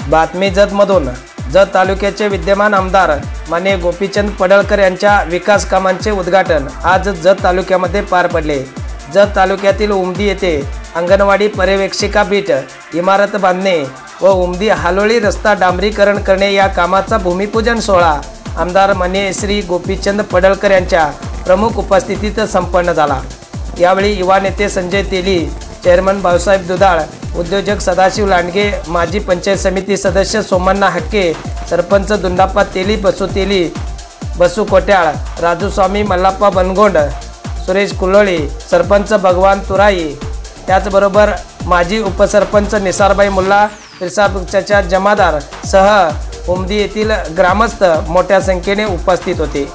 बातमी जतमधून। जत तालुक्याचे विद्यमान आमदार माननीय गोपीचंद पडळकर यांच्या विकास कामांचे उद्घाटन आज जत तालुक्यामध्ये पार पडले। जत तालुक्यातील उमदी येथे अंगणवाडी पर्यवेक्षिका बीट इमारत बांधणे व उमदी हालोळी रस्ता डांबरीकरण करणे या कामाचा भूमिपूजन सोहळा आमदार माननीय श्री गोपीचंद पडळकर यांच्या प्रमुख उपस्थितीत संपन्न झाला। यावेळी युवा नेते संजय तेली, चेअरमन भाऊसाहेब दुधाळ, उद्योजक सदाशिव लांडगे, माजी पंचायत समिती सदस्य सोमण्णा हक्के, सरपंच दुंडाप्पा तेली, बसू कोट्याळ, राजू स्वामी, मल्लाप्पा बनगोंड, सुरेश कुलोळी, सरपंच भगवान तुराई, त्याचबरोबर माजी उपसरपंच निसारबाई मुल्ला, फिरसापक्षाच्या जमादार सह उमदी येथील ग्रामस्थ मोठ्या संख्येने उपस्थित होते।